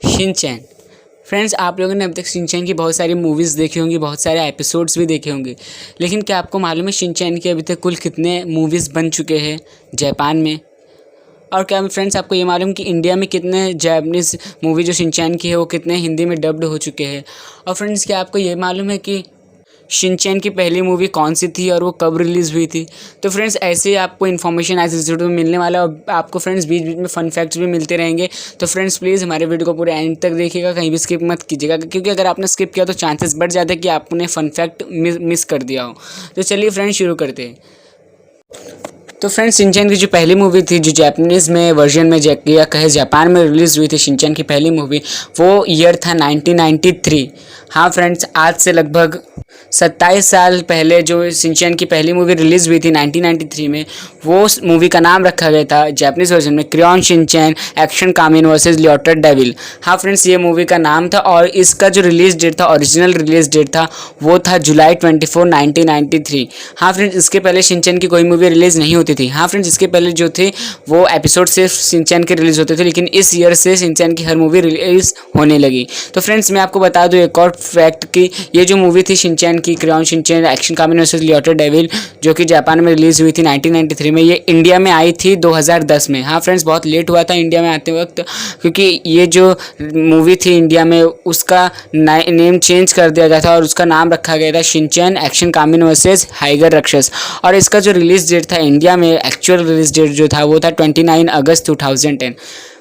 Shinchan. Friends, आप लोगों ने अब तक शिनचैन की बहुत सारी मूवीज़ देखी होंगी, बहुत सारे एपिसोड्स भी देखे होंगे, लेकिन क्या आपको मालूम है शिनचैन के अभी तक कुल कितने मूवीज़ बन चुके हैं जापान में? और क्या फ्रेंड्स आपको ये मालूम कि इंडिया में कितने जापानीज़ मूवी जो शिनचैन की है वो कितने हिंदी में डब्ड हो चुके हैं? और फ्रेंड्स, क्या आपको ये मालूम है कि शिनचैन की पहली मूवी कौन सी थी और वो कब रिलीज़ हुई थी? तो फ्रेंड्स, ऐसे ही आपको इन्फॉर्मेशन ऐसे इंस्टीट्यूट में मिलने वाला है और आपको फ्रेंड्स बीच बीच में फन फैक्ट्स भी मिलते रहेंगे। तो फ्रेंड्स प्लीज़ हमारे वीडियो को पूरे एंड तक देखिएगा, कहीं भी स्किप मत कीजिएगा, क्योंकि अगर आपने स्किप किया तो चांसेस बढ़ जाते हैं कि आपने फन फैक्ट मिस कर दिया हो। तो चलिए फ्रेंड्स शुरू करते हैं। तो फ्रेंड्स, शिनचैन की जो पहली मूवी थी जो जापानीज़ में वर्जन में या कहे जापान में रिलीज़ हुई थी शिनचैन की पहली मूवी, वो ईयर था 1993। हाँ फ्रेंड्स, आज से लगभग 27 साल पहले जो शिनचैन की पहली मूवी रिलीज़ हुई थी 1993 में, वो मूवी का नाम रखा गया था जापानीज़ वर्जन में Crayon Shinchan Action Kamen versus Leotard Devil. हाँ फ्रेंड्स, ये मूवी का नाम था और इसका जो रिलीज़ डेट था, ओरिजिनल रिलीज़ डेट था, वो था जुलाई 24, 1993। हाँ फ्रेंड्स, इसके पहले शिनचैन की कोई मूवी रिलीज़ नहीं होती थी। हाँ फ्रेंड्स, इसके पहले जो थे वो एपिसोड सिर्फ शिनचैन के रिलीज़ होते थे, लेकिन इस ईयर से शिनचैन की हर मूवी रिलीज़ होने लगी। तो फ्रेंड्स, मैं आपको बता दूं एक और फैक्ट कि ये जो मूवी थी शिनचैन की Crayon Shinchan Action Kamen versus Leotard Devil, जो कि जापान में रिलीज़ हुई थी 1993 में, ये इंडिया में आई थी 2010 में। हाँ फ्रेंड्स, बहुत लेट हुआ था इंडिया में आते वक्त, क्योंकि ये जो मूवी थी इंडिया में उसका नेम चेंज कर दिया गया था और उसका नाम रखा गया था Shinchan Action Kamen versus higher राक्षस। और इसका जो रिलीज़ डेट था इंडिया में, एक्चुअल रिलीज डेट जो था वो था 29 अगस्त 2010।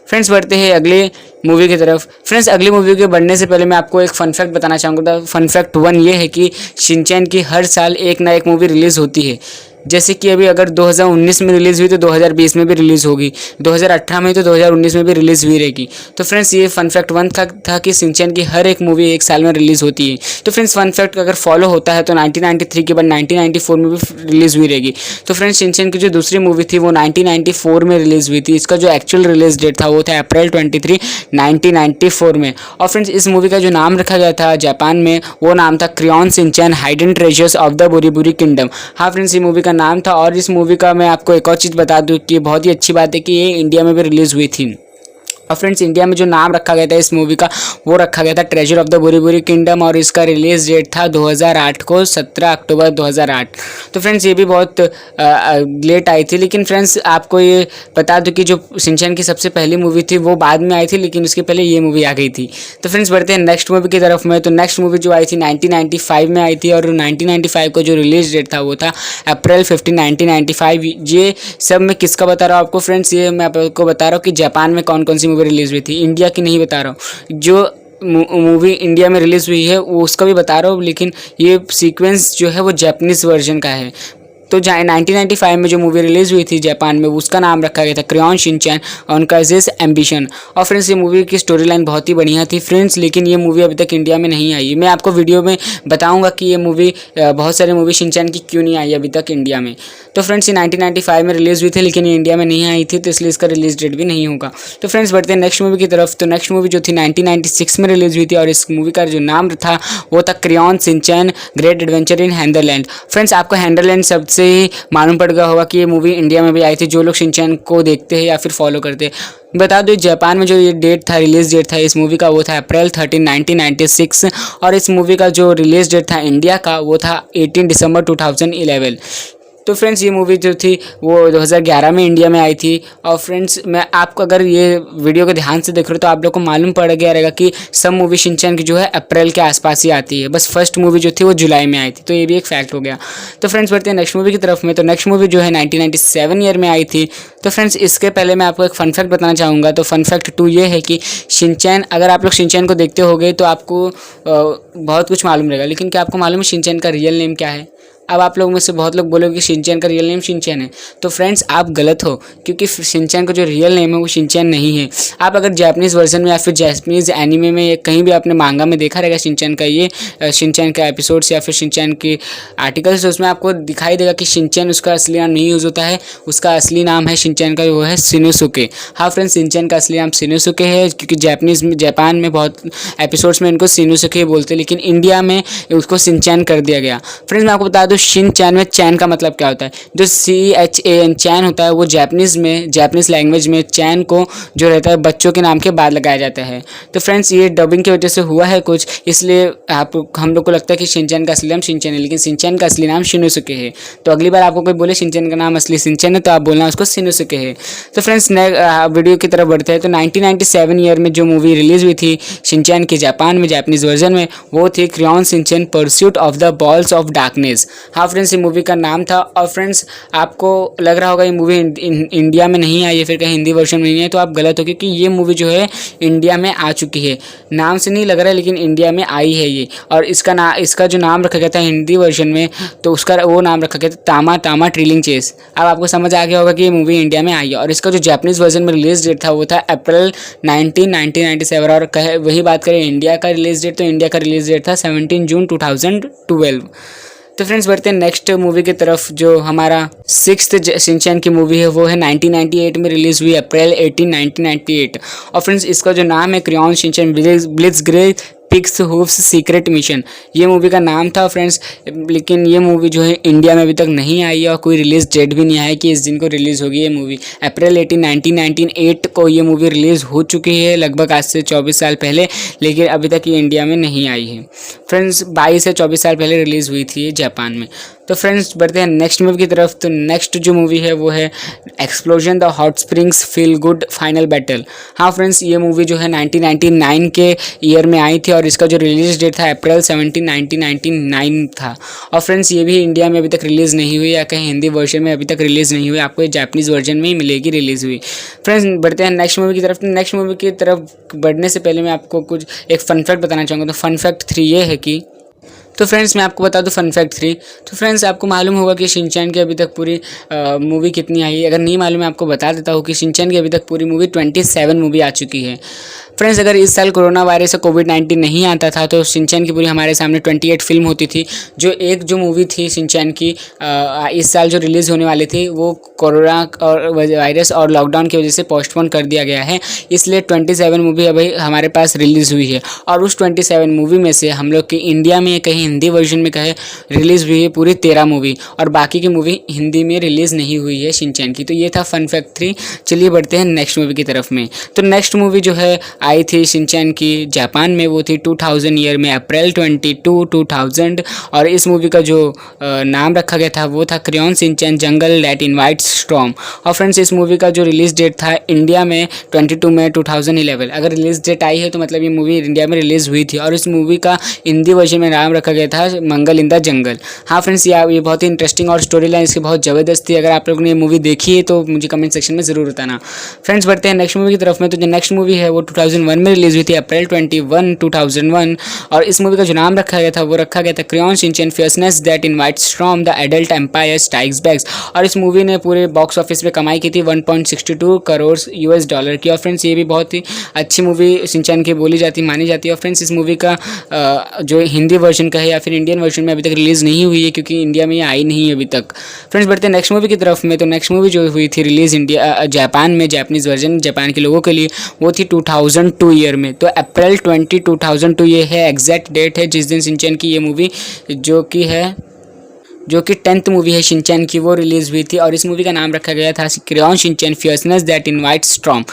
फ्रेंड्स, बढ़ते हैं अगले मूवी की तरफ। फ्रेंड्स, अगली मूवी के बढ़ने से पहले मैं आपको एक फन फैक्ट बताना चाहूँगा। फन फैक्ट 1 ये है कि शिनचैन की हर साल एक ना एक मूवी रिलीज़ होती है। जैसे कि अभी अगर 2019 में रिलीज़ हुई तो 2020 में भी रिलीज़ होगी, 2018 में तो 2019 में भी रिलीज़ हुई रहेगी। तो फ्रेंड्स, ये फन फैक्ट 1 था कि शिनचैन की हर एक मूवी एक साल में रिलीज़ होती है। तो फ्रेंड्स, फन फैक्ट अगर फॉलो होता है तो 1993 के बाद 1994 में भी रिलीज़ हुई रहेगी। तो फ्रेंड्स, शिनचैन की जो दूसरी मूवी थी वो 1994 में रिलीज़ हुई थी। इसका जो एक्चुअल रिलीज़ डेट था वो था अप्रैल 23, 1994 में। और फ्रेंड्स, इस मूवी का जो नाम रखा गया था जापान में वो नाम था Crayon Shinchan hidden treasures of the Buriburi kingdom. हाँ फ्रेंड्स, ये मूवी का नाम था। और इस मूवी का मैं आपको एक और चीज़ बता दूं कि बहुत ही अच्छी बात है कि ये इंडिया में भी रिलीज़ हुई थी। और फ्रेंड्स, इंडिया में जो नाम रखा गया था इस मूवी का वो रखा गया था treasure of the Buriburi kingdom और इसका रिलीज़ डेट था 2008 को, 17 अक्टूबर 2008। तो फ्रेंड्स, ये भी बहुत लेट आई थी, लेकिन फ्रेंड्स आपको ये बता दूं कि जो शिनचैन की सबसे पहली मूवी थी वो बाद में आई थी, लेकिन उसके पहले ये मूवी आ गई थी। तो फ्रेंड्स, बढ़ते हैं नेक्स्ट मूवी की तरफ में। तो नेक्स्ट मूवी जो आई थी 1995 में आई थी और 1995 को जो रिलीज डेट था वो था अप्रैल 15, 1995। ये सब मैं किसका बता रहा हूँ आपको फ्रेंड्स? ये मैं आपको बता रहा हूँ कि जापान में कौन कौन सी मूवी रिलीज़ हुई थी, इंडिया की नहीं बता रहा हूँ। जो मूवी इंडिया में रिलीज़ हुई है वो उसका भी बता रहा हूँ, लेकिन ये सीक्वेंस जो है वो जापानीज़ वर्जन का है। तो 1995 में जो मूवी रिलीज़ हुई थी जापान में उसका नाम रखा गया था क्रेयॉन शिनचैन ऑनकाइजेस एम्बिशन। और फ्रेंड्स, ये मूवी की स्टोरी लाइन बहुत ही बढ़िया थी फ्रेंड्स, लेकिन ये मूवी अभी तक इंडिया में नहीं आई। मैं आपको वीडियो में बताऊंगा कि ये मूवी बहुत सारी मूवी शिनचैन की क्यों नहीं आई अभी तक इंडिया में। तो फ्रेंड्स, ये 1995 में रिलीज़ हुई थी लेकिन ये इंडिया में नहीं आई थी, तो इसलिए इसका रिलीज डेट भी नहीं होगा। तो फ्रेंड्स, बढ़ते हैं नेक्स्ट मूवी की तरफ। तो नेक्स्ट मूवी जो थी 1996 में रिलीज़ हुई थी और इस मूवी का जो नाम था वो था Crayon Shinchan great adventure in Henderland. Friends, आपको हैंडरलैंड शब्द से ही मालूम पड़ गया होगा कि ये मूवी इंडिया में भी आई थी, जो लोग शिनचैन को देखते हैं या फिर फॉलो करते हैं। बता दो, जापान में जो ये डेट था, रिलीज डेट था इस मूवी का वो था अप्रैल 13, 1996 और इस मूवी का जो रिलीज डेट था इंडिया का वो था 18 दिसंबर 2011। तो फ्रेंड्स, ये मूवी जो थी वो 2011 में इंडिया में आई थी। और फ्रेंड्स, मैं आपको अगर ये वीडियो को ध्यान से देख रहे हो तो आप लोग को मालूम पड़ गया रहेगा कि सब मूवी शिनचैन की जो है अप्रैल के आसपास ही आती है, बस फर्स्ट मूवी जो थी वो जुलाई में आई थी। तो ये भी एक फैक्ट हो गया। तो फ्रेंड्स, बढ़ते हैं नेक्स्ट मूवी की तरफ में। तो नेक्स्ट मूवी जो है 1997 ईयर में आई थी। तो फ्रेंड्स, इसके पहले मैं आपको एक फन फैक्ट बताना चाहूँगा। तो फन फैक्ट 2 ये है कि शिनचैन, अगर आप लोग शिनचैन को देखते होगे तो आपको बहुत कुछ मालूम रहेगा, लेकिन क्या आपको मालूम है शिनचैन का रियल नेम क्या है? अब आप लोग में से बहुत लोग बोलोगे कि शिनचैन का रियल नेम शिनचैन है। तो फ्रेंड्स, आप गलत हो, क्योंकि शिनचैन का जो रियल नेम है वो शिनचैन नहीं है। आप अगर जापानीज़ वर्जन में या फिर जापानीज़ एनिमे में या कहीं भी आपने मांगा में देखा रहेगा शिनचैन का ये शिनचैन का एपिसोड्स या फिर शिनचैन के आर्टिकल्स, तो उसमें आपको दिखाई देगा कि शिनचैन उसका असली नाम नहीं यूज़ होता है। उसका असली नाम है शिनचैन का वो है शिनोसुके। हाँ फ्रेंड्स, शिनचैन का असली नाम शिनोसुके है, क्योंकि जापान में बहुत एपिसोड्स में इनको शिनोसुके बोलते हैं, लेकिन इंडिया में उसको शिनचैन कर दिया गया। फ्रेंड्स, मैं आपको बता दूं तो शिन चैन में चैन का मतलब क्या होता है? जो CHAN चैन होता है वो जापानीज़ लैंग्वेज में चैन को जो रहता है बच्चों के नाम के बाद लगाया जाता है। तो फ्रेंड्स ये डबिंग की वजह से हुआ है कुछ, इसलिए हम लोग को लगता है कि शिनचैन का असली नाम शिनचैन है, लेकिन शिनचैन का असली नाम शिनोसुके है। तो अगली बार आपको कोई बोले शिनचैन का नाम असली शिनचैन है तो आप बोलना उसको शिनोसुके है। तो फ्रेंड्स वीडियो की तरफ बढ़ते हैं। तो 1997 ईयर में जो मूवी रिलीज हुई थी शिनचैन की जापान में जापानीज़ वर्जन में, वो थी crayon Shinchan pursuit of the balls of darkness. हाँ फ्रेंड्स, ये मूवी का नाम था। और फ्रेंड्स आपको लग रहा होगा ये मूवी इंडिया में नहीं आई है, फिर कहीं हिंदी वर्जन में नहीं है, तो आप गलत हो, क्योंकि ये मूवी जो है इंडिया में आ चुकी है। नाम से नहीं लग रहा है लेकिन इंडिया में आई है ये। और इसका जो नाम रखा गया था हिंदी वर्जन में, तो उसका वो नाम रखा गया था तामा तामा ट्रिलिंग चेस। अब आपको समझ आ गया होगा कि ये मूवी इंडिया में आई है। और इसका जो जापानीज़ वर्जन में रिलीज डेट था वो था अप्रैल 1997। और वही बात करें इंडिया का रिलीज डेट, तो इंडिया का रिलीज डेट था 17 जून 2012। तो फ्रेंड्स बढ़ते हैं नेक्स्ट मूवी की तरफ। जो हमारा 6th शिनचैन की मूवी है वो है 1998 में रिलीज हुई, अप्रैल 18, 1998। और फ्रेंड्स इसका जो नाम है Crayon Shinchan Blitzkrieg pigs hooves secret mission, ये मूवी का नाम था फ्रेंड्स। लेकिन ये मूवी जो है इंडिया में अभी तक नहीं आई है और कोई रिलीज डेट भी नहीं आया कि इस दिन को रिलीज़ होगी ये मूवी। अप्रैल 18, 1998 को ये मूवी रिलीज़ हो चुकी है, लगभग आज से 24 साल पहले, लेकिन अभी तक ये इंडिया में नहीं आई है फ्रेंड्स। 22 से 24 साल पहले रिलीज़ हुई थी ये जापान में। तो फ्रेंड्स बढ़ते हैं नेक्स्ट मूवी की तरफ। तो नेक्स्ट जो मूवी है वो है explosion the hot springs feel good final battle. हाँ फ्रेंड्स, ये मूवी जो है 1999 के ईयर में आई थी और इसका जो रिलीज डेट था अप्रैल 17, 1999 था। और फ्रेंड्स ये भी इंडिया में अभी तक रिलीज़ नहीं हुई, या कहीं हिंदी वर्जन में अभी तक रिलीज़ नहीं हुई, आपको ये जापानीज़ वर्जन में ही मिलेगी रिलीज़ हुई। फ्रेंड्स बढ़ते हैं नेक्स्ट मूवी की तरफ। नेक्स्ट मूवी की तरफ बढ़ने से पहले मैं आपको कुछ एक फन फैक्ट बताना चाहूँगा। तो फन फैक्ट 3 ये है कि, तो फ्रेंड्स मैं आपको बता दूं फन फैक्ट 3। तो फ्रेंड्स आपको मालूम होगा कि शिनचैन की अभी तक पूरी मूवी कितनी आई है। अगर नहीं मालूम है आपको बता देता हूँ कि शिनचैन की अभी तक पूरी मूवी 27 मूवी आ चुकी है। फ्रेंड्स अगर इस साल कोरोना वायरस से कोविड-19 नहीं आता था तो शिनचैन की पूरी हमारे सामने 28 फिल्म होती थी। जो मूवी थी शिनचैन की इस साल जो रिलीज़ होने वाली थी वो कोरोना और वायरस और लॉकडाउन की वजह से पोस्टपोन कर दिया गया है, इसलिए 27 मूवी अभी हमारे पास रिलीज़ हुई है। और उस 27 मूवी में से हम लोग की इंडिया में कहीं हिंदी वर्जन में कहे रिलीज़ हुई है पूरी 13 मूवी, और बाकी की मूवी हिंदी में रिलीज़ नहीं हुई है शिनचैन की। तो ये था फन फैक्ट 3। चलिए बढ़ते हैं नेक्स्ट मूवी की तरफ में। तो नेक्स्ट मूवी जो है आई थी शिनचैन की जापान में, वो थी 2000 ईयर में, अप्रैल 22, 2000। और इस मूवी का जो नाम रखा गया था वो था Crayon Shinchan jungle that invites storm. और फ्रेंड्स इस मूवी का जो रिलीज़ डेट था इंडिया में 22 मई 2011। अगर रिलीज़ डेट आई है तो मतलब ये मूवी इंडिया में रिलीज़ हुई थी। और इस मूवी का हिंदी वर्जन में नाम रखा गया था मंगल इन द जंगल। हाँ फ्रेंड्स ये बहुत ही इंटरेस्टिंग और स्टोरी लाइन इसकी बहुत ज़बरदस्त थी। अगर आप लोगों ने ये मूवी देखी है तो मुझे कमेंट सेक्शन में ज़रूर बताना। फ्रेंड्स बढ़ते हैं नेक्स्ट मूवी की तरफ में। तो जो नेक्स्ट मूवी है वो 2001 में रिलीज़ हुई थी, अप्रैल 21, 2001। और इस मूवी का जो नाम रखा गया था वो रखा गया था Crayon Shinchan fierceness that invites from the adult empire strikes back. और इस मूवी ने पूरे बॉक्स ऑफिस पे कमाई की थी 1.62 करोड़ US डॉलर की। और फ्रेंड्स ये भी बहुत ही अच्छी मूवी शिनचैन की मानी जाती है। और फ्रेंड्स इस मूवी का जो हिंदी वर्जन का है या फिर इंडियन वर्जन में अभी तक रिलीज़ नहीं हुई है, क्योंकि इंडिया में ये आई नहीं है अभी तक। फ्रेंड्स बढ़ते हैं नेक्स्ट मूवी की तरफ में। तो नेक्स्ट मूवी जो हुई थी रिलीज़ जापान में, जापानीज़ वर्जन जापान के लोगों के लिए, वो थी 2002 ईयर में। तो अप्रैल 20, 2002 ये है एग्जैक्ट डेट है जिस दिन शिनचैन की ये मूवी जो कि 10th मूवी है शिनचैन की वो रिलीज़ हुई थी। और इस मूवी का नाम रखा गया था Crayon Shinchan fierceness that invites storm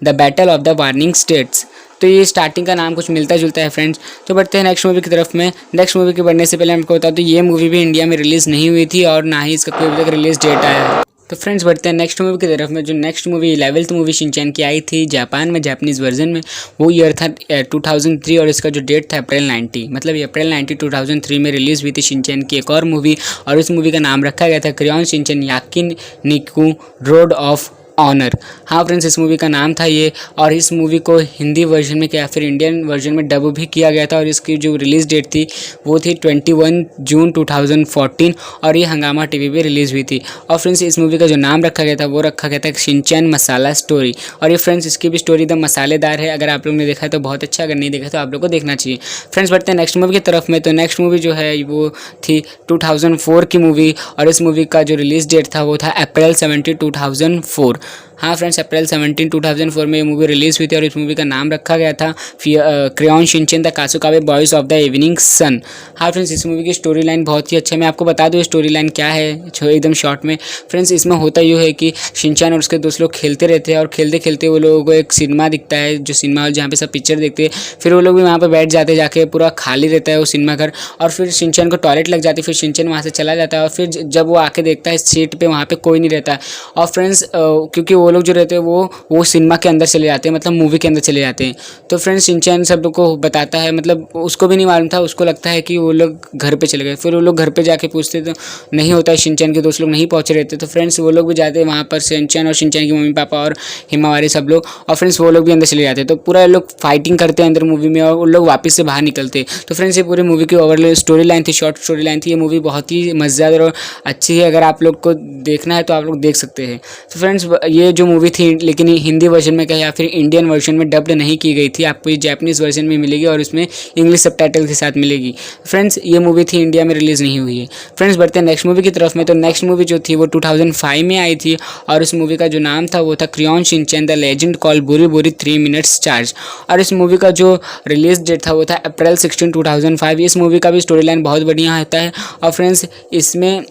the battle of the warning states. तो ये स्टार्टिंग का नाम कुछ मिलता जुलता है फ्रेंड्स। तो बढ़ते हैं नेक्स्ट मूवी की तरफ में। नेक्स्ट मूवी के बढ़ने से पहले मैं आपको बता दूं ये मूवी भी इंडिया में रिलीज़ नहीं हुई थी और ना ही इसका कोई अभी तक रिलीज़ डेट आया है। तो फ्रेंड्स बढ़ते हैं नेक्स्ट मूवी की तरफ में। जो next movie 11th movie Shinchan की आई थी जापान में जापानीज़ वर्जन में, वो ईयर था 2003 और इसका जो डेट था अप्रैल 90, मतलब ये अप्रैल 90, 2003 में रिलीज़ हुई थी शिनचैन की एक और मूवी। और इस मूवी का नाम रखा गया था Crayon Shinchan Yakiniku road of honour. हाँ फ्रेंड्स इस मूवी का नाम था ये। और इस मूवी को हिंदी वर्जन में या फिर इंडियन वर्जन में डब भी किया गया था। और इसकी जो रिलीज़ डेट थी वो थी 21 जून 2014 और ये हंगामा टीवी पे रिलीज़ हुई थी। और फ्रेंड्स इस मूवी का जो नाम रखा गया था वो रखा गया था शिनचैन मसाला स्टोरी। और ये फ्रेंड्स इसकी भी स्टोरी एकदम मसालेदार है। अगर आप लोग ने देखा है तो बहुत अच्छा, अगर नहीं देखा तो आप लोग को देखना चाहिए। फ्रेंड्स बढ़ते हैं नेक्स्ट मूवी की तरफ में। तो नेक्स्ट मूवी जो है वो थी 2004 की मूवी और इस मूवी का जो रिलीज़ डेट था वो था अप्रैल 17, 2004। हाँ फ्रेंड्स, अप्रैल 17, 2004 में ये मूवी रिलीज़ हुई थी और इस मूवी का नाम रखा गया था Crayon Shinchan the Kasukabe boys of the evening sun. हाँ फ्रेंड्स, इस मूवी की स्टोरी लाइन बहुत ही अच्छा है। मैं आपको बता दूँ स्टोरी लाइन क्या है एकदम शॉर्ट में। फ्रेंड्स, इसमें होता यूँ है कि शिनचैन और उसके दोस्त लोग खेलते रहते हैं और खेलते खेलते वो लोगों को एक सिनेमा दिखता है, जो सिनेमा हॉल जहाँ पे सब पिक्चर देखते हैं। फिर वो लोग भी वहाँ पर बैठ जाते हैं, जाके पूरा खाली रहता है वो सिनेमा घर। और फिर शिनचैन को टॉयलेट लग जाती है, फिर शिनचैन वहाँ से चला जाता है और फिर जब वो आके देखता है सीट पे वहाँ पे कोई नहीं रहता है। और फ्रेंड्स, क्योंकि वो लोग जो रहते हैं वो सिनेमा के अंदर चले जाते हैं, मतलब मूवी के अंदर चले जाते हैं। तो फ्रेंड्स, शिनचैन सब लोग को बताता है, मतलब उसको भी नहीं मालूम था, उसको लगता है कि वो लोग घर पे चले गए। फिर वो लोग घर पे जाके पूछते तो नहीं होता है, शिनचैन के दोस्त लोग नहीं पहुँचे रहते। तो फ्रेंड्स, वो लोग भी जाते हैं वहाँ पर, शिनचैन और शिनचैन की मम्मी पापा और हिमावारी सब लोग। और फ्रेंड्स, वो लोग भी अंदर चले जाते हैं। तो पूरा लोग फाइटिंग करते हैं अंदर मूवी में और वो लोग वापस से बाहर निकलते हैं। तो फ्रेंड्स, ये पूरी मूवी की ओवरऑल स्टोरी लाइन थी, शॉर्ट स्टोरी लाइन थी। ये मूवी बहुत ही मज़ेदार और अच्छी है। अगर आप लोग को देखना है तो आप लोग देख सकते हैं। तो फ्रेंड्स, ये जो मूवी थी, लेकिन हिंदी वर्जन में क्या या फिर इंडियन वर्जन में डब्ड नहीं की गई थी। आपको ये जैपनीज़ वर्जन में मिलेगी और इसमें इंग्लिश सबटाइटल के साथ मिलेगी। फ्रेंड्स, ये मूवी थी, इंडिया में रिलीज़ नहीं हुई है। फ्रेंड्स, बढ़ते हैं नेक्स्ट मूवी की तरफ में। तो नेक्स्ट मूवी जो थी वो 2005 में आई थी और इस मूवी का जो नाम था वो था Crayon Shinchan the legend call बुरी बुरी 3 मिनट्स चार्ज। और इस मूवी का जो रिलीज डेट था वो था अप्रैल 16, 2005। इस मूवी का भी स्टोरी लाइन बहुत बढ़िया होता है। और फ्रेंड्स, इसमें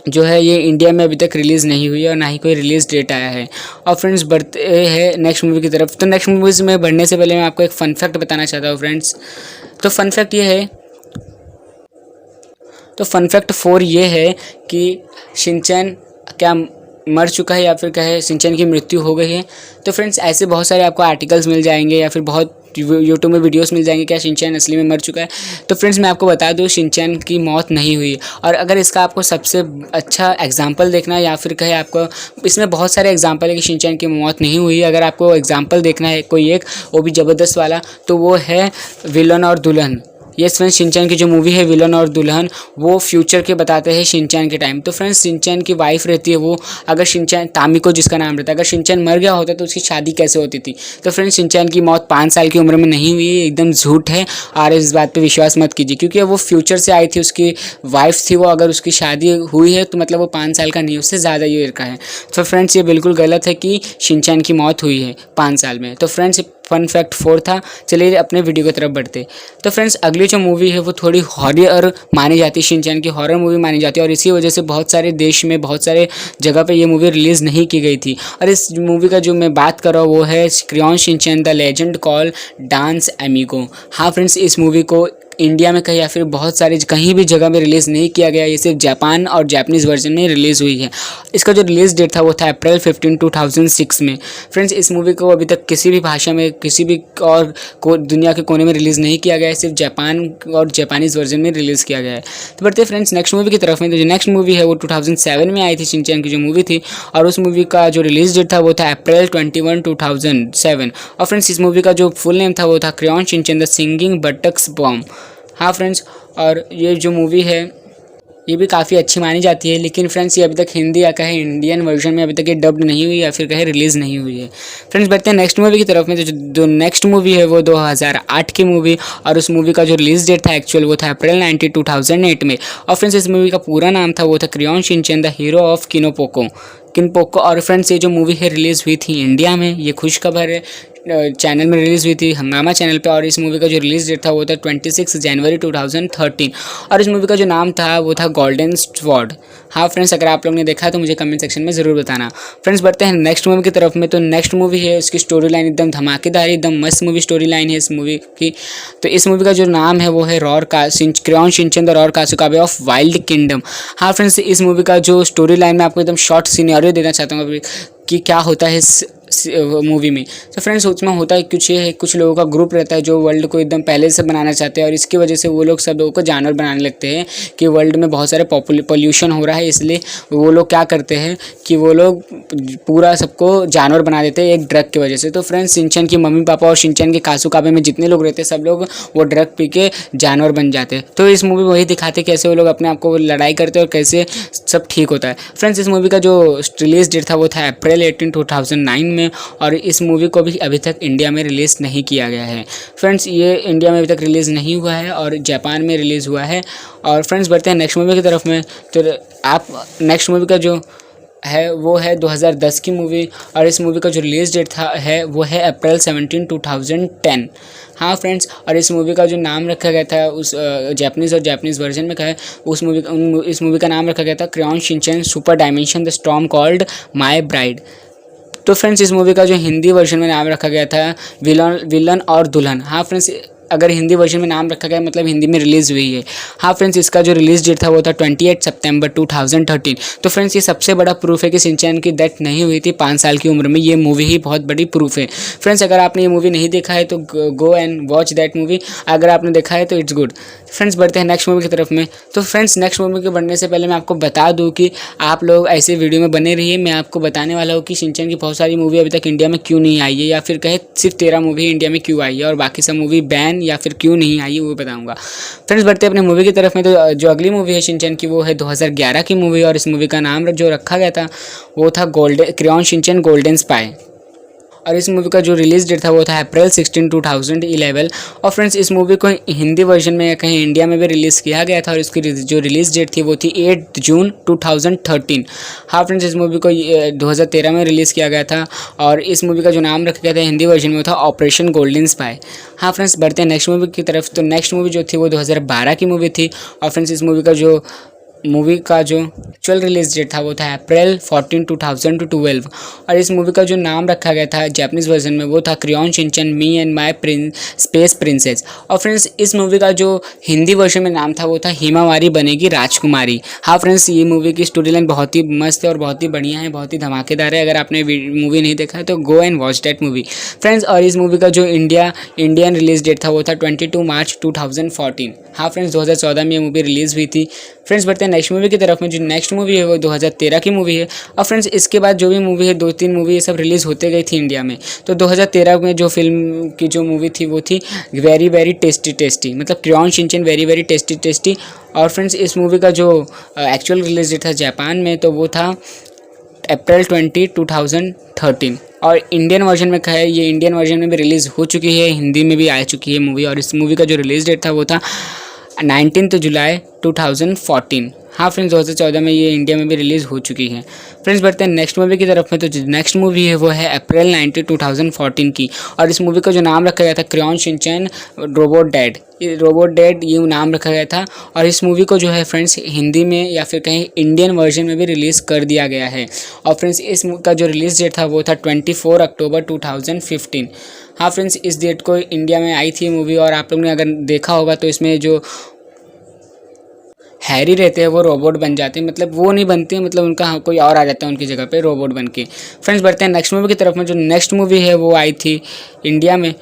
जो है ये इंडिया में अभी तक रिलीज़ नहीं हुई है और ना ही कोई रिलीज़ डेट आया है। और फ्रेंड्स, बढ़ते हैं नेक्स्ट मूवी की तरफ। तो नेक्स्ट मूवीज़ में बढ़ने से पहले मैं आपको एक फ़न फैक्ट बताना चाहता हूँ फ्रेंड्स। तो फ़न फैक्ट ये है, तो फ़न फैक्ट 4 ये है कि शिनचैन क्या मर चुका है या फिर कहे शिनचैन की मृत्यु हो गई है। तो फ्रेंड्स, ऐसे बहुत सारे आपको आर्टिकल्स मिल जाएंगे या फिर बहुत यूट्यूब में वीडियोस मिल जाएंगे क्या शिनचैन असली में मर चुका है। तो फ्रेंड्स, मैं आपको बता दूं शिनचैन की मौत नहीं हुई। और अगर इसका आपको सबसे अच्छा एग्जांपल देखना है या फिर कहे आपको, इसमें बहुत सारे एग्जांपल है कि शिनचैन की मौत नहीं हुई। अगर आपको एग्जांपल देखना है कोई एक, वो भी ज़बरदस्त वाला, तो वो है विलन और दुल्हन। यस फ्रेंड्स, शिनचैन की जो मूवी है विलन और दुल्हन, वो फ्यूचर के बताते हैं शिनचैन के टाइम। तो फ्रेंड्स, शिनचैन की वाइफ रहती है वो, अगर शिनचैन, तामिको जिसका नाम रहता है, अगर शिनचैन मर गया होता तो उसकी शादी कैसे होती थी। तो फ्रेंड्स, शिनचैन की मौत 5 साल की उम्र में नहीं हुई, एकदम झूठ है और इस बात पे विश्वास मत कीजिए, क्योंकि वो फ्यूचर से आई थी, उसकी वाइफ थी वो। अगर उसकी शादी हुई है तो मतलब वो 5 साल का नहीं, उससे ज़्यादा ईयर का है। तो फ्रेंड्स, ये बिल्कुल गलत है कि शिनचैन की मौत हुई है 5 साल में। तो फ्रेंड्स, फन फैक्ट 4 था। चलिए अपने वीडियो की तरफ बढ़ते। तो फ्रेंड्स, अगली जो मूवी है वो थोड़ी हॉरर मानी जाती है, शिनचैन की हॉरर मूवी मानी जाती है और इसी वजह से बहुत सारे देश में, बहुत सारे जगह पे ये मूवी रिलीज़ नहीं की गई थी। और इस मूवी का जो मैं बात कर रहा हूँ वो है Crayon Shinchan the legend called dance amigo. हाँ फ्रेंड्स, इस मूवी को इंडिया में कहीं या फिर बहुत सारे कहीं भी जगह में रिलीज़ नहीं किया गया, ये सिर्फ जापान और जापानीज़ वर्जन में रिलीज़ हुई है। इसका जो रिलीज़ डेट था वो था अप्रैल 15, 2006 में। फ्रेंड्स, इस मूवी को अभी तक किसी भी भाषा में, किसी भी और दुनिया के कोने में रिलीज़ नहीं किया गया है, सिर्फ जापान और जापानीज़ वर्जन में रिलीज़ किया गया है। तो बढ़ते फ्रेंड्स नेक्स्ट मूवी की तरफ में। तो जो नेक्स्ट मूवी है वो 2007 में आई थी, शिनचैन की जो मूवी थी, और उस मूवी का जो रिलीज़ डेट था वो था अप्रैल 21, 2007। और फ्रेंड्स, इस मूवी का जो फुल नेम था वो था Crayon Shinchan the singing buttocks bomb. हाँ फ्रेंड्स, और ये जो मूवी है ये भी काफ़ी अच्छी मानी जाती है, लेकिन फ्रेंड्स ये अभी तक हिंदी या कहे इंडियन वर्जन में अभी तक ये डब्ड नहीं हुई या फिर कहे रिलीज़ नहीं हुई है। फ्रेंड्स, बढ़ते हैं नेक्स्ट मूवी की तरफ में। तो जो नेक्स्ट मूवी है वो 2008 की मूवी, और उस मूवी का जो रिलीज़ डेट था एक्चुअल वो था अप्रैल 19, 2008 में। और फ्रेंड्स, इस मूवी का पूरा नाम था वो था Crayon Shinchan the hero of Kinpoko. और फ्रेंड्स, ये जो मूवी है रिलीज़ हुई थी इंडिया में, ये खुशखबर है, चैनल में रिलीज़ हुई थी, हंगामा चैनल पे। और इस मूवी का जो रिलीज़ डेट था वो था 26 जनवरी 2013। और इस मूवी का जो नाम था वो था गोल्डन स्वॉर्ड। हाँ फ्रेंड्स, अगर आप लोग ने देखा तो मुझे कमेंट सेक्शन में ज़रूर बताना। फ्रेंड्स, बढ़ते हैं नेक्स्ट मूवी की तरफ में। तो नेक्स्ट मूवी है, इसकी स्टोरी लाइन एकदम धमाकेदार, एकदम मस्त मूवी स्टोरी लाइन है इस मूवी की। तो इस मूवी का जो नाम है वो है Crayon Shinchan the roar Kasukabe of wild kingdom. हाँ फ्रेंड्स, इस मूवी का जो स्टोरी लाइन में आपको एकदम शॉर्ट सिनेरियो देना चाहता हूँ अभी कि क्या होता है इस मूवी में। तो फ्रेंड्स, उसमें होता है कुछ ये है, कुछ लोगों का ग्रुप रहता है जो वर्ल्ड को एकदम पहले से बनाना चाहते हैं, और इसकी वजह से वो लोग सब लोगों को जानवर बनाने लगते हैं कि वर्ल्ड में बहुत सारे पोल्यूशन हो रहा है। इसलिए वो लोग क्या करते हैं कि वो लोग पूरा सबको जानवर बना देते हैं एक ड्रग की वजह से। तो फ्रेंड्स, शिनचैन की मम्मी पापा और शिनचैन के कासुकाबे में जितने लोग रहते हैं सब लोग वो ड्रग पी के जानवर बन जाते हैं। तो इस मूवी में वही दिखाते कैसे वो लोग अपने आप को लड़ाई करते हैं और कैसे सब ठीक होता है। फ्रेंड्स, इस मूवी का जो रिलीज़ डेट था वो था अप्रैल 18, 2009 में, और इस मूवी को भी अभी तक इंडिया में रिलीज़ नहीं किया गया है। फ्रेंड्स, ये इंडिया में अभी तक रिलीज़ नहीं हुआ है और जापान में रिलीज़ हुआ है। और फ्रेंड्स, बढ़ते हैं नेक्स्ट मूवी की तरफ में। तो आप नेक्स्ट मूवी का जो है वो है 2010 की मूवी, और इस मूवी का जो रिलीज़ डेट था है वो है अप्रैल 17, 2010। हाँ फ्रेंड्स, और इस मूवी का जो नाम रखा गया था उस जापानीज़ वर्जन में क्या है, इस मूवी का नाम रखा गया था Crayon Shinchan super dimension the storm called my bride. तो फ्रेंड्स, इस मूवी का जो हिंदी वर्जन में नाम रखा गया था विलन और दुल्हन। हाँ फ्रेंड्स, अगर हिंदी वर्जन में नाम रखा गया मतलब हिंदी में रिलीज़ हुई है। हाँ फ्रेंड्स, इसका जो रिलीज़ डेट था वो था 28 सितंबर 2013। तो फ्रेंड्स, ये सबसे बड़ा प्रूफ है कि शिनचैन की डेथ नहीं हुई थी 5 साल की उम्र में। ये मूवी ही बहुत बड़ी प्रूफ है। फ्रेंड्स, अगर आपने ये मूवी नहीं देखा है तो go and watch that movie. अगर आपने देखा है तो इट्स गुड। फ्रेंड्स, बढ़ते हैं नेक्स्ट मूवी की तरफ में। तो फ्रेंड्स, नेक्स्ट मूवी के बढ़ने से पहले मैं आपको बता दूं कि आप लोग ऐसे वीडियो में बने रहिए। मैं आपको बताने वाला हूँ कि शिनचैन की बहुत सारी मूवी अभी तक इंडिया में क्यों नहीं आई है, या फिर कहे सिर्फ 13 मूवी इंडिया में क्यों आई है और बाकी सब मूवी बैन या फिर क्यों नहीं आई है, वो बताऊंगा। फ्रेंड्स, बढ़ते हैं अपने मूवी की तरफ में। तो जो अगली मूवी है शिनचैन की वो है 2011 की मूवी, और इस मूवी का नाम जो रखा गया था वो था क्रेयॉन शिनचैन गोल्डन स्पाई। और इस मूवी का जो रिलीज़ डेट था वो था अप्रैल 16, 2011। और फ्रेंड्स, इस मूवी को हिंदी वर्जन में या कहीं इंडिया में भी रिलीज़ किया गया था, और इसकी जो रिलीज़ डेट थी वो थी 8 जून 2013। हाँ फ्रेंड्स, इस मूवी को 2013 में रिलीज़ किया गया था, और इस मूवी का जो नाम रखा गया था हिंदी वर्जन में वो था ऑपरेशन गोल्डन स्पाई। हाँ फ्रेंड्स, बढ़ते हैं नेक्स्ट मूवी की तरफ। तो नेक्स्ट मूवी जो थी वो 2012 की मूवी थी, और फ्रेंड्स इस मूवी का जो एक्चुअल रिलीज डेट था वो था अप्रैल 14, 2012। और इस मूवी का जो नाम रखा गया था जापानीज़ वर्जन में वो था Crayon Shinchan me and my space princess. और फ्रेंड्स, इस मूवी का जो हिंदी वर्जन में नाम था वो था हिमावारी बनेगी राजकुमारी। हाँ फ्रेंड्स, ये मूवी की स्टोरी लाइन बहुत ही मस्त है और बहुत ही बढ़िया है, बहुत ही धमाकेदार है। अगर आपने मूवी नहीं देखा है तो go and watch that movie friends. और इस मूवी का जो इंडियन रिलीज डेट था वो था 22 मार्च 2014। हाँ फ्रेंड्स, 2014 में ये मूवी रिलीज़ हुई थी। फ्रेंड्स, बढ़ते हैं नेक्स्ट मूवी की तरफ में। जो नेक्स्ट मूवी है वो 2013 की मूवी है। और फ्रेंड्स, इसके बाद जो भी मूवी है 2-3 मूवी ये सब रिलीज़ होते गई थी इंडिया में। तो 2013 में जो फिल्म की जो मूवी थी वो थी वेरी वेरी टेस्टी, मतलब crayon Shinchan very very tasty. और फ्रेंड्स, इस मूवी का जो एक्चुअल रिलीज डेट था जापान में तो वो था अप्रैल 20, 2013। और इंडियन वर्जन में क्या है, ये इंडियन वर्जन में भी रिलीज़ हो चुकी है, हिंदी में भी आ चुकी है मूवी। और इस मूवी का जो रिलीज़ डेट था वो था 19 जुलाई 2014। हाँ फ्रेंड्स, 2014 में ये इंडिया में भी रिलीज़ हो चुकी है। फ्रेंड्स, बढ़ते हैं नेक्स्ट मूवी की तरफ में। तो नेक्स्ट मूवी है वो है अप्रैल 19, 2014 की, और इस मूवी का जो नाम रखा गया था क्रेयॉन शिनचैन रोबोट डैड ये नाम रखा गया था। और इस मूवी को जो है फ्रेंड्स हिंदी में या फिर कहीं इंडियन वर्जन में भी रिलीज़ कर दिया गया है। और फ्रेंड्स, इस का जो रिलीज़ डेट था वो था 24 अक्टूबर 2015। हाँ फ्रेंड्स, इस डेट को इंडिया में आई थी मूवी। और आप लोग ने अगर देखा होगा तो इसमें जो हैरी रहते हैं वो रोबोट बन जाते हैं, मतलब वो नहीं बनते, मतलब उनका कोई और आ जाता है उनकी जगह पे रोबोट बन के। फ्रेंड्स, बढ़ते हैं नेक्स्ट मूवी की तरफ में। जो नेक्स्ट मूवी है वो आई थी इंडिया में,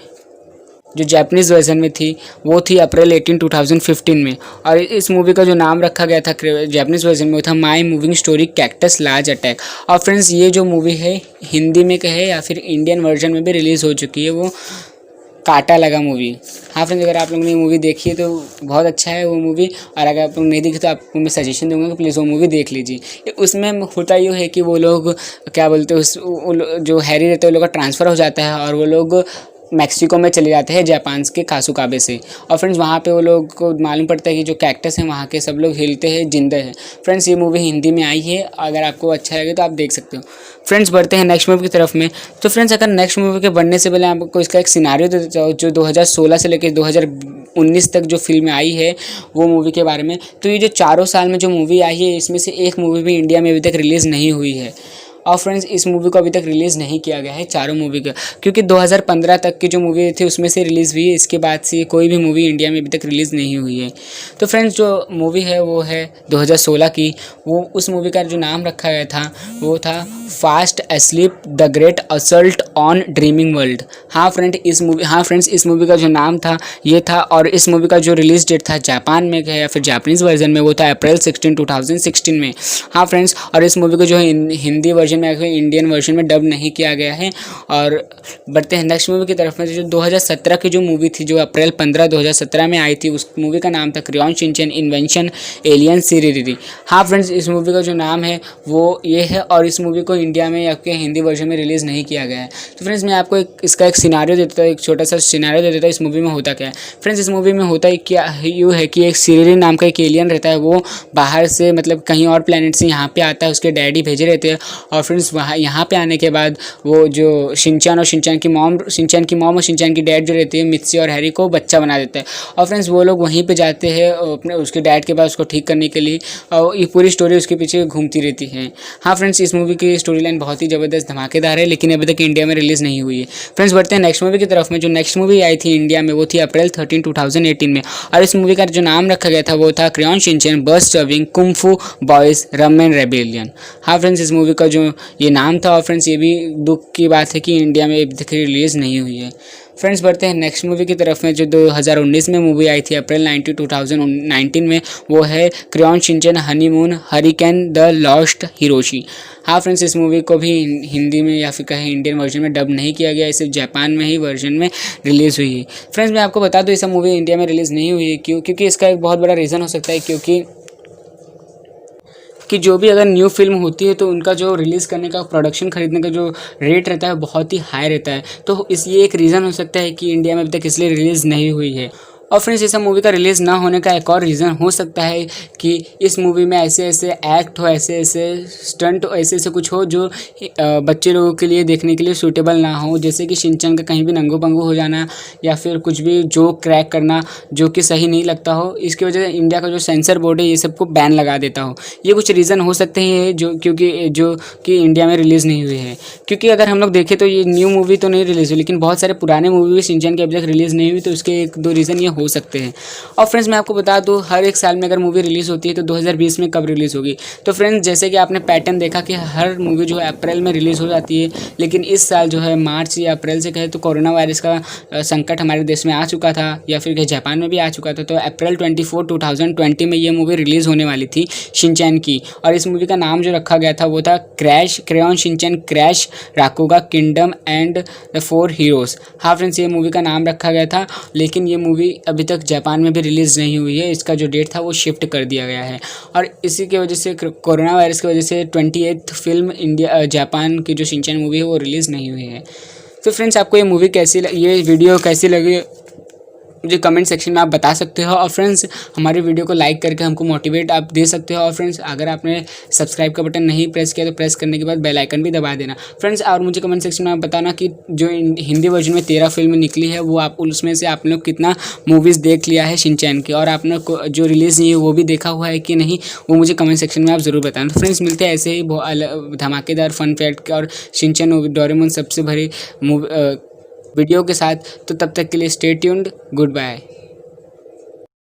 जो जापानीज़ वर्जन में थी वो थी अप्रैल 18, 2015 में। और इस मूवी का जो नाम रखा गया था जापानीज़ वर्जन में वो था my moving story cactus large attack. और फ्रेंड्स, ये जो मूवी है हिंदी में कहे या फिर इंडियन वर्जन में भी रिलीज़ हो चुकी है, वो काटा लगा मूवी। हाँ फ्रेंड्स, अगर आप लोगों ने मूवी देखी है तो बहुत अच्छा है वो मूवी, और अगर आप लोग नहीं देखी तो आपको मैं सजेशन दूंगा कि प्लीज़ वो मूवी देख लीजिए। उसमें होता ये है कि वो लोग क्या बोलते हैं, जो हैरी रहते हैं वो लोग का ट्रांसफ़र हो जाता है और वो लोग मैक्सिको में चले जाते हैं जापान के कासुकाबे से। और फ्रेंड्स, वहाँ पे वो लोग को मालूम पड़ता है कि जो कैक्टस हैं वहाँ के सब लोग हिलते हैं, जिंदा हैं। फ्रेंड्स, ये मूवी हिंदी में आई है, अगर आपको अच्छा लगे तो आप देख सकते हो। फ्रेंड्स, बढ़ते हैं नेक्स्ट मूवी की तरफ में। तो फ्रेंड्स, अगर नेक्स्ट मूवी के बढ़ने से पहले आपको इसका एक सिनारियो दे देता हूँ जो 2016 से लेकर 2019 तक जो फिल्म आई है वो मूवी के बारे में। तो ये जो 4 साल में जो मूवी आई है इसमें से एक मूवी भी इंडिया में अभी तक रिलीज़ नहीं हुई है। और फ्रेंड्स, इस मूवी को अभी तक रिलीज़ नहीं किया गया है चारों मूवी का, क्योंकि 2015 तक की जो मूवी थी उसमें से रिलीज़ हुई है। इसके बाद से कोई भी मूवी इंडिया में अभी तक रिलीज़ नहीं हुई है। तो फ्रेंड्स, जो मूवी है वो है 2016 की। वो उस मूवी का जो नाम रखा गया था वो था fast asleep the great assault on dreaming world. हाँ फ्रेंड्स, इस मूवी का जो नाम था ये था। और इस मूवी का जो रिलीज़ डेट था जापान में या फिर जापानीज़ वर्जन में वो था अप्रैल 16, 2016 में। हाँ फ्रेंड्स, और इस मूवी को जो हिंदी वर्जन वर्जन में इंडियन वर्जन में डब नहीं किया गया है। और बढ़ते हैं नेक्स्ट मूवी की तरफ में। जो 2017 की जो मूवी थी, जो अप्रैल 15 2017 में आई थी, उस मूवी का नाम था क्रेयॉन शिनचैन इन्वेंशन एलियन सीरीरी। हाँ फ्रेंड्स, इस मूवी का जो नाम है वो ये है और इस मूवी को इंडिया में या फिर हिंदी वर्जन में रिलीज़ नहीं किया गया है। तो फ्रेंड्स मैं आपको इसका एक सिनारियो देता हूँ, एक छोटा सा सिनारियो दे देता हूँ इस मूवी में होता क्या है। फ्रेंड्स इस मूवी में होता क्या यूँ है कि एक सीरीरी नाम का एक एलियन रहता है, वो बाहर से मतलब कहीं और प्लेनेट से यहाँ पे आता है, उसके डैडी भेजे रहते हैं। और फ्रेंड्स वहाँ यहाँ पे आने के बाद वो जो शिनचैन और शिनचैन की मॉम और शिनचैन की डैड जो रहती है मित्सी और हैरी को बच्चा बना देता है। और फ्रेंड्स वो लोग वहीं पे जाते हैं अपने उसके डैड के पास उसको ठीक करने के लिए, और ये पूरी स्टोरी उसके पीछे घूमती रहती है। हाँ फ्रेंड्स, इस मूवी की स्टोरी लाइन बहुत ही ज़बरदस्त धमाकेदार है, लेकिन अभी तक इंडिया में रिलीज़ नहीं हुई है। फ्रेंड्स बढ़ते हैं नेक्स्ट मूवी की तरफ में। जो नेक्स्ट मूवी आई थी इंडिया में वो थी अप्रैल 13 2018 में, और इस मूवी का जो नाम रखा गया था वो था Crayon Shinchan burst serving kung फू बॉयज़ रमेन रेबेलियन। हाँ फ्रेंड्स, इस मूवी का जो ये नाम था, और फ्रेंड्स ये भी दुख की बात है कि इंडिया में अभी तक रिलीज़ नहीं हुई है। फ्रेंड्स बढ़ते हैं नेक्स्ट मूवी की तरफ में। जो 2019 में मूवी आई थी अप्रैल 19 2019 में, वो है Crayon Shinchan honeymoon hurricane the lost Hiroshi. हाँ फ्रेंड्स, इस मूवी को भी हिंदी में या फिर कहीं इंडियन वर्जन में डब नहीं किया गया, इसे जापान में ही वर्जन में रिलीज़ हुई है। फ्रेंड्स मैं आपको बता दूँ, ये सब मूवी इंडिया में रिलीज़ नहीं हुई है क्योंकि इसका एक बहुत बड़ा रीज़न हो सकता है, क्योंकि जो भी अगर न्यू फिल्म होती है तो उनका जो रिलीज़ करने का प्रोडक्शन खरीदने का जो रेट रहता है बहुत ही हाई रहता है। तो ये एक रीज़न हो सकता है कि इंडिया में अभी तक इसलिए रिलीज़ नहीं हुई है। और फ्रेंड्स ये सब मूवी का रिलीज़ ना होने का एक और रीज़न हो सकता है कि इस मूवी में ऐसे ऐसे एक्ट हो, ऐसे ऐसे स्टंट हो, ऐसे ऐसे कुछ हो जो बच्चे लोगों के लिए देखने के लिए सूटेबल ना हो। जैसे कि शिनचैन का कहीं भी नंगो पंगो हो जाना या फिर कुछ भी जोक क्रैक करना जो कि सही नहीं लगता हो। इसकी वजह से इंडिया का जो सेंसर बोर्ड है ये सबको बैन लगा देता हो। ये कुछ रीज़न हो सकते हैं जो कि इंडिया में रिलीज़ नहीं हुई है। क्योंकि अगर हम लोग देखें तो ये न्यू मूवी तो नहीं रिलीज़ हुई, लेकिन बहुत सारे पुराने मूवी भी शिनचैन के अभी तक रिलीज़ नहीं हुई, तो उसके एक दो रीज़न ये हो सकते हैं। और फ्रेंड्स मैं आपको बता दूं, हर एक साल में अगर मूवी रिलीज़ होती है तो 2020 में कब रिलीज़ होगी। तो फ्रेंड्स जैसे कि आपने पैटर्न देखा कि हर मूवी जो है अप्रैल में रिलीज़ हो जाती है, लेकिन इस साल जो है मार्च या अप्रैल से कहे तो कोरोना वायरस का संकट हमारे देश में आ चुका था, या फिर जापान में भी आ चुका था। तो अप्रैल 24 2020 में ये मूवी रिलीज़ होने वाली थी शिनचैन की, और इस मूवी का नाम जो रखा गया था वो था Crayon Shinchan crash Rakuga kingdom and the 4 heroes. हाँ फ्रेंड्स, ये मूवी का नाम रखा गया था, लेकिन ये मूवी अभी तक जापान में भी रिलीज़ नहीं हुई है। इसका जो डेट था वो शिफ्ट कर दिया गया है, और इसी की वजह से कोरोना वायरस की वजह से 28th फिल्म जापान की जो शिनचैन मूवी है वो रिलीज़ नहीं हुई है। तो फ्रेंड्स आपको ये वीडियो कैसी लगी मुझे कमेंट सेक्शन में आप बता सकते हो। और फ्रेंड्स हमारी वीडियो को लाइक करके हमको मोटिवेट आप दे सकते हो। और फ्रेंड्स अगर आपने सब्सक्राइब का बटन नहीं प्रेस किया तो प्रेस करने के बाद बेल आइकन भी दबा देना फ्रेंड्स। और मुझे कमेंट सेक्शन में आप बताना कि जो हिंदी वर्जन में 13 फिल्म निकली है वो उसमें से आपने कितना मूवीज़ देख लिया है शिनचैन की, और आपने जो रिलीज़ नहीं है वो भी देखा हुआ है कि नहीं, वो मुझे कमेंट सेक्शन में आप ज़रूर बताना। तो फ्रेंड्स मिलते हैं ऐसे ही धमाकेदार फन फैक्ट और शिनचैन डोरेमोन सबसे भरी वीडियो के साथ। तो तब तक के लिए स्टे ट्यून्ड, गुड बाय।